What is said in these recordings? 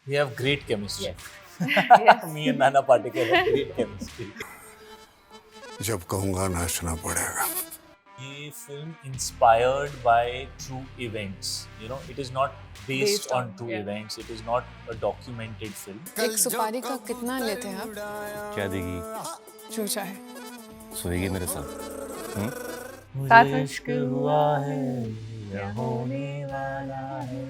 We have great chemistry. Yes. Me and Nana Patekar have great chemistry. जब कहूंगा नाचना पड़ेगा. ये film inspired by true events. You know, it is not based on true yeah. events. It is not a documented film. एक सुपारी का कितना लेते हैं आप? क्या देगी? जो चाहे. सोएगी मेरे साथ? मुझे इश्क हुआ है या होने वाला है.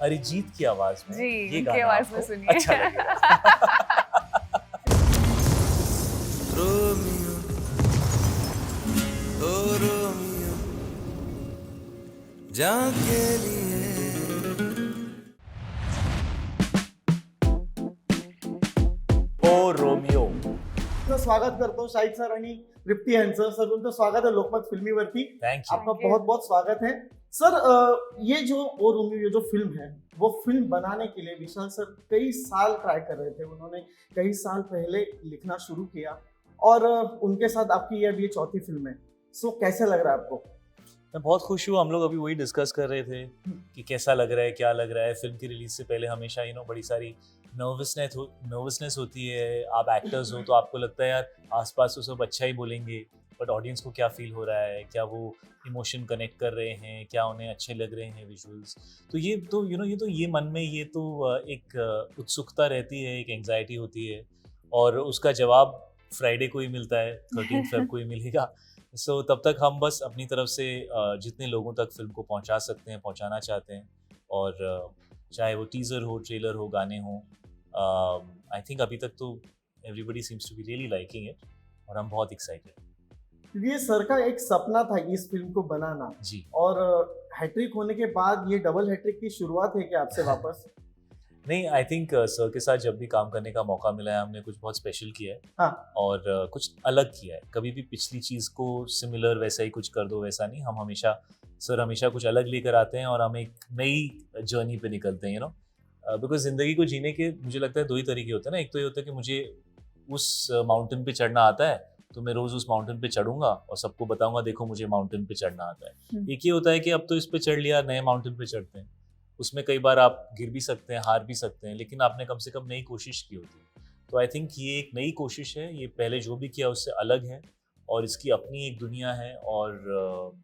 अरिजीत की आवाज में जी, ये उनकी गाना आवाज में आपको सुनिए. अच्छा लगेगा. रोमियो ओ रोमियो जाके लिए ओ रोमियो. तुमचं स्वागत करतो शाहिद सर आणि रिप्ती यांचं. सर तुमचं स्वागत आहे लोकमत फिल्मीवरती. Thank you. आपका बहुत बहुत स्वागत है सर. ये जो ओ रोमियो जो फिल्म है वो फिल्म बनाने के लिए विशाल सर कई साल ट्राई कर रहे थे. उन्होंने कई साल पहले लिखना शुरू किया और उनके साथ आपकी ये अभी चौथी फिल्म है. सो कैसे लग रहा है आपको? मैं बहुत खुश हूँ. हम लोग अभी वही डिस्कस कर रहे थे कि कैसा लग रहा है, क्या लग रहा है. फिल्म की रिलीज से पहले हमेशा बड़ी सारी नर्वसनेस होती है. आप एक्टर्स हो तो आपको लगता है यार आसपास तो सब अच्छा ही बोलेंगे, बट ऑडियंस को क्या फील हो रहा है, क्या वो इमोशन कनेक्ट कर रहे हैं, क्या उन्हें अच्छे लग रहे हैं विजुअल्स. तो ये मन में एक उत्सुकता रहती है, एक एंग्जाइटी होती है और उसका जवाब फ्राइडे को ही मिलता है, 13 फेब को ही मिलेगा. सो तब तक हम बस अपनी तरफ से जितने लोगों तक फिल्म को पहुंचा सकते हैं पहुंचाना चाहते हैं. और चाहे वो टीज़र हो, ट्रेलर हो, गाने हो, आई थिंक अभी तक तो everybody seems to be really liking it और हम बहुत एक्साइटेड. ये सर का एक सपना था इस फिल्म को बनाना जी. और हैट्रिक होने के बाद ये डबल हैट्रिक की शुरुआत है क्या आपसे वापस? नहीं, आई थिंक सर के साथ जब भी काम करने का मौका मिला है हमने कुछ बहुत स्पेशल किया है. हाँ. और कुछ अलग किया है. कभी भी पिछली चीज़ को सिमिलर वैसा ही कुछ कर दो वैसा नहीं. हम हमेशा कुछ अलग लेकर आते हैं और हम एक नई जर्नी पे निकलते हैं. बिकॉज ज़िंदगी को जीने के मुझे लगता है दो ही तरीके होते हैं ना. एक तो ये होता है कि मुझे उस माउंटेन पे चढ़ना आता है तो मैं रोज़ उस माउंटेन पे चढ़ूंगा और सबको बताऊंगा देखो मुझे माउंटेन पे चढ़ना आता है. एक ये होता है कि अब तो इस पे चढ़ लिया, नए माउंटेन पे चढ़ते हैं. उसमें कई बार आप गिर भी सकते हैं, हार भी सकते हैं, लेकिन आपने कम से कम नई कोशिश की होती है. तो आई थिंक ये एक नई कोशिश है. ये पहले जो भी किया उससे अलग है और इसकी अपनी एक दुनिया है और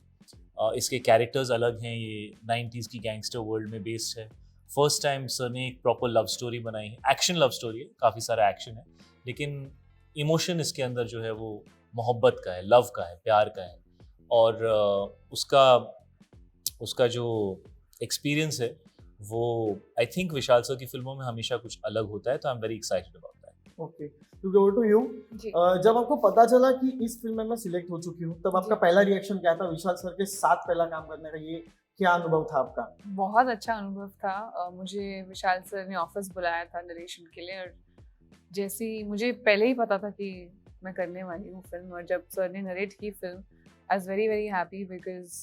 इसके कैरेक्टर्स अलग हैं. ये 90s की गैंगस्टर वर्ल्ड में बेस्ड है. फर्स्ट टाइम सर ने एक प्रॉपर लव स्टोरी बनाई है. एक्शन लव स्टोरी है, काफ़ी सारा एक्शन है, लेकिन इमोशन इसके अंदर जो है वो मोहब्बत का है, लव का है, प्यार का है. और उसका जो एक्सपीरियंस है वो आई थिंक विशाल सर की फिल्मों में हमेशा कुछ अलग होता है. तो I am very excited about that. Okay, to go to you. जी. जब आपको पता चला कि इस फिल्म में मैं सिलेक्ट हो चुकी हूँ तब आपका पहला रिएक्शन क्या था? विशाल सर के साथ पहला काम करने का ये क्या अनुभव था आपका? बहुत अच्छा अनुभव था. मुझे विशाल सर ने ऑफिस बुलाया था नरेशन के लिए और जैसे ही मुझे पहले ही पता था कि मैं करने वाली हूँ फिल्म और जब सर ने नरेट की film I was very very happy because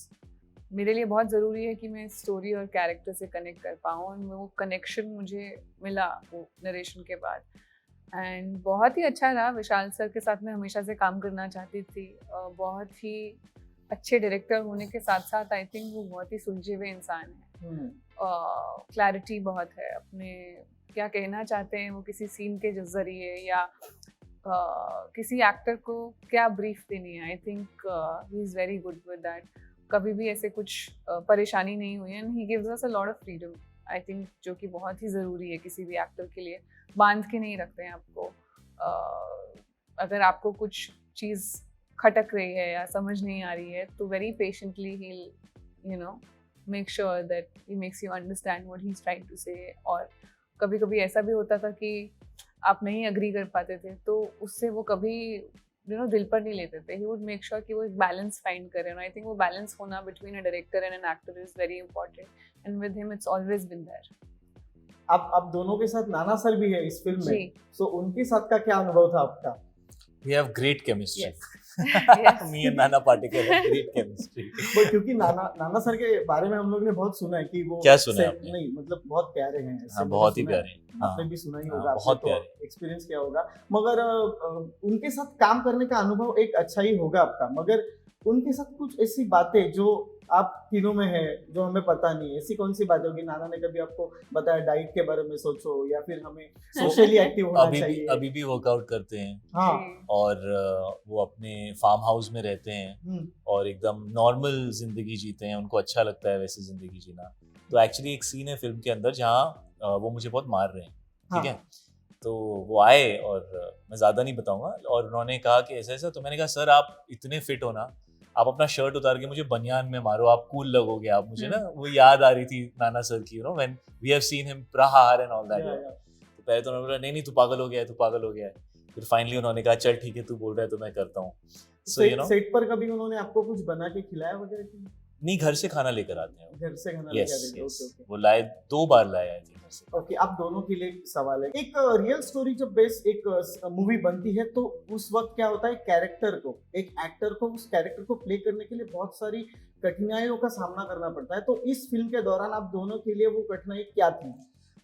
मेरे लिए बहुत ज़रूरी है कि मैं स्टोरी और कैरेक्टर से कनेक्ट कर पाऊँ और वो कनेक्शन मुझे मिला वो नरेशन के बाद. एंड बहुत ही अच्छा रहा. विशाल सर के साथ मैं हमेशा से काम करना चाहती थी. बहुत ही अच्छे डायरेक्टर होने के साथ साथ आई थिंक वो बहुत ही सुलझे हुए इंसान है. क्लैरिटी बहुत है, अपने क्या कहना चाहते हैं वो किसी सीन के जरिए या किसी एक्टर को क्या ब्रीफ देनी है. I think he is very good with that. कभी भी ऐसे कुछ परेशानी नहीं हुई and he gives us a lot of freedom. I think जो कि बहुत ही ज़रूरी है किसी भी एक्टर के लिए. बांध के नहीं रखते हैं आपको. अगर आपको कुछ चीज़ खटक रही है या समझ नहीं आ रही है तो very patiently he make sure that he makes you understand what he is trying to say. और कभी कभी ऐसा भी होता था कि आप नहीं अग्री कर पाते थे तो उससे वो कभी दिल पर नहीं लेते थे. ही वुड मेक श्योर कि वो एक बैलेंस फाइंड करें. आई थिंक वो बैलेंस होना between a director and an actor is very important and with him it's always been there. आप दोनों के साथ नाना सर भी है इस फिल्म में. जी. सो उनके साथ का क्या अनुभव था आपका? We have great chemistry. Yes. Yes. Me and Nana Patekar have great chemistry. वो क्योंकि नाना सर के बारे में हम लोग ने बहुत सुना है कि वो क्या सुना है आपने? नहीं मतलब बहुत प्यारे हैं. ऐसे हाँ, मैंने बहुत ही सुना है. प्यारे हैं. हाँ. आपने भी सुना ही हाँ, होगा. बहुत प्यारे. एक्सपीरियंस किया होगा. मगर उनके साथ काम करने का अनुभव एक अच्छा ही होगा आपका. मगर उनके साथ कुछ ऐसी बातें जो आप तीनों में है जो हमें पता नहीं है, ऐसी कौन सी बात होगी? नाना ने कभी आपको बताया डाइट के बारे में सोचो, या फिर हमें सोशली एक्टिव होना चाहिए? अभी भी वर्कआउट करते हैं हाँ। और वो अपने फार्म हाउस में रहते हैं और एकदम नॉर्मल जिंदगी जीते हैं, उनको अच्छा लगता है वैसे जिंदगी जीना। तो एक्चुअली एक सीन है फिल्म के अंदर जहाँ वो मुझे बहुत मार रहे हैं, ठीक है? तो वो आए और मैं ज़्यादा नहीं बताऊंगा, और उन्होंने कहा कि ऐसा ऐसा, तो मैंने कहा सर आप इतने फिट हो ना, आप अपना शर्ट उतार के मुझे बनियान में मारो, आप कूल लगोगे आप मुझे ना। वो याद आ रही थी नाना सर की, you know, when we have seen him Prahaar and all that. तो पहले तो उन्होंने बोला नहीं तू पागल हो गया है, तू पागल हो गया है। फिर फाइनली उन्होंने कहा चल ठीक है तू बोल रहा है तो मैं करता हूँ। सो यू नो, सेट पर कभी उन्होंने आपको कुछ बना के खिलाया वगैरह की? नहीं, घर से खाना लेकर आते हैं। घर से खाना Yes, लेकर आते हैं। yes. ओके ओके वो लाए 2 बार लाए आई थिंक घर से। ओके, आप दोनों के लिए सवाल है। एक रियल स्टोरी जब बेस एक मूवी बनती है तो उस वक्त क्या होता है, कैरेक्टर को, एक एक्टर को उस कैरेक्टर को प्ले करने के लिए बहुत सारी कठिनाइयों का सामना करना पड़ता है। तो इस फिल्म के दौरान आप दोनों के लिए वो कठिनाई क्या थी?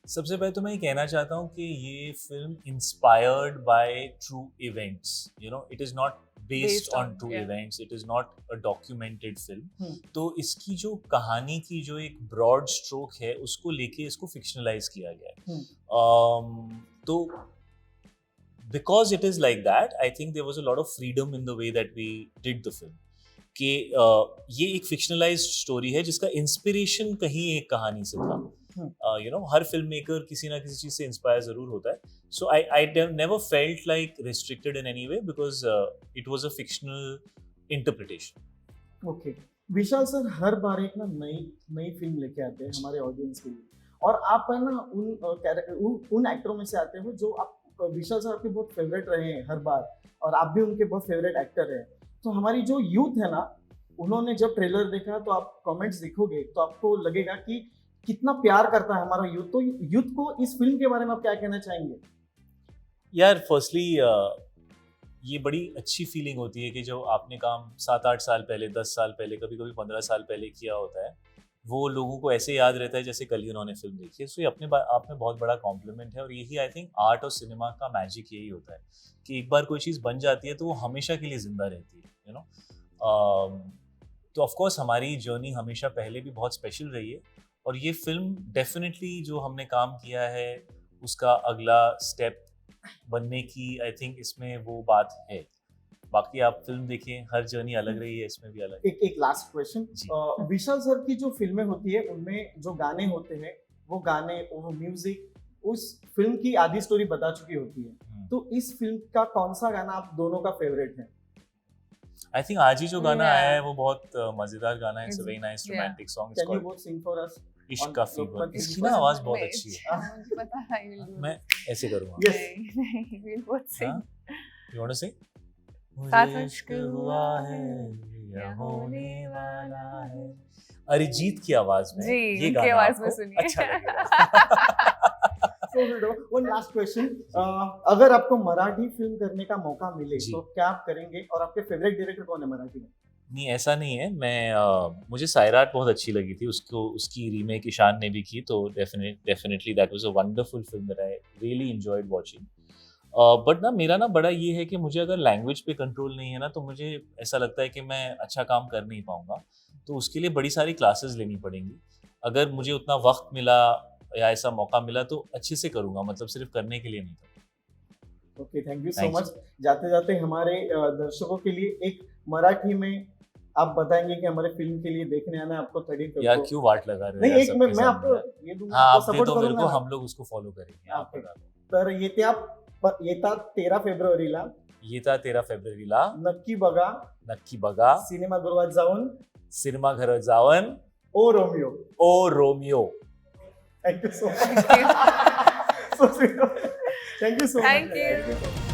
सबसे पहले तो मैं ये कहना चाहता हूँ कि ये film inspired by true events, you know, it is not based on true events, it is not a documented film. तो इसकी जो कहानी की जो एक ब्रॉड स्ट्रोक है उसको लेके इसको फिक्शनलाइज किया गया है। तो because it is like that, I think there was a lot of freedom in the way that we did the film, कि ये एक फिक्शनलाइज्ड स्टोरी है जिसका इंस्पिरेशन कहीं एक कहानी से था। यू नो, हर फिल्म मेकर किसी ना किसी चीज से इंस्पायर जरूर होता है। So I never felt like restricted in any way because it was a fictional interpretation. Okay, Vishal sir हर बार एक ना नई फिल्म लेके आते हैं हमारे ऑडियंस के लिए, और आप है ना उन एक्टरों में से आते हो जो आप, विशाल सर आपके बहुत फेवरेट रहे हैं हर बार, और आप भी उनके बहुत फेवरेट एक्टर हैं। तो हमारी जो यूथ है ना, उन्होंने जब ट्रेलर देखा तो आप कमेंट्स देखोगे तो आपको लगेगा कि कितना प्यार करता है हमारा यूथ। तो यूथ को इस फिल्म के बारे में आप क्या कहना चाहेंगे? यार फर्स्टली ये बड़ी अच्छी फीलिंग होती है कि जो आपने काम 7-8 साल पहले, 10 साल पहले, कभी कभी 15 साल पहले किया होता है, वो लोगों को ऐसे याद रहता है जैसे कल ही उन्होंने फिल्म देखी है। सो ये अपने आप में बहुत बड़ा कॉम्प्लीमेंट है, और यही आई थिंक आर्ट और सिनेमा का मैजिक यही होता है कि एक बार कोई चीज़ बन जाती है तो वो हमेशा के लिए जिंदा रहती है, यू नो। तो ऑफकोर्स हमारी जर्नी हमेशा पहले भी बहुत स्पेशल रही है, और ये फिल्म डेफिनेटली जो हमने काम किया है उसका अगला स्टेप बनने की, आई थिंक इसमें वो बात है। बाकी आप फिल्म देखें, हर जर्नी अलग रही है, इसमें भी अलग। एक लास्ट क्वेश्चन, विशाल सर की जो फिल्में होती है उनमें जो गाने होते हैं, वो गाने, वो म्यूजिक उस फिल्म की आधी स्टोरी बता चुकी होती है। तो इस फिल्म का कौन सा गाना आप दोनों का फेवरेट है? आई थिंक आज ही जो गाना आया है वो बहुत मजेदार गाना है, it's a very nice romantic song, it's called sing for us इश्क का फीवर। इसकी ना आवाज बहुत अच्छी है। मुझे पता है, मैं ऐसे करूंगा। नहीं, we'll sing. You want to sing? साथ इश्क हुआ है या होने वाला है, अरिजीत की आवाज में जी, ये उनकी गाना आवाज में आपको सुनिए। अच्छा लगेगा। वन लास्ट क्वेश्चन, अगर आपको मराठी फिल्म करने का मौका मिले जी। तो क्या आप करेंगे, और आपके फेवरेट डायरेक्टर कौन है मराठी में? नहीं, ऐसा नहीं है। मुझे सायराट बहुत अच्छी लगी थी, उसकी रीमेक ईशान ने भी की, तो definitely that was a wonderful film that I really enjoyed watching. But ना मेरा ना बड़ा ये है कि मुझे अगर लैंग्वेज पे कंट्रोल नहीं है ना, तो मुझे ऐसा लगता है कि मैं अच्छा काम कर नहीं पाऊंगा। तो उसके लिए बड़ी सारी क्लासेस लेनी पड़ेंगी। अगर मुझे उतना वक्त मिला या ऐसा मौका मिला तो अच्छे से करूंगा, मतलब सिर्फ करने के लिए नहीं करूंगा। Okay, thank you so Thank much. जाते जाते हमारे दर्शकों के लिए एक मराठी में आप बताएंगे कि हमारे फिल्म के लिए देखने आना है आपको 30 यार क्यों वाट लगा रहे हो नहीं, यार एक सबके मैं सामने आपको यार। ये दूंगा, हाँ, आपको आप दे सपोर्ट दो मेरे करूंगा को, ना। हम लोग उसको फॉलो करेंगे। आप Okay. बता दो। तर येत्या 13 फेब्रुवारीला येता 13 फेब्रुवारीला नक्की बघा, नक्की बघा सिनेमागृहात जाऊन सिनेमाघरात जावन O Romeo. O Romeo. Thank you so much. So sweet. Thank you so much. Thank you.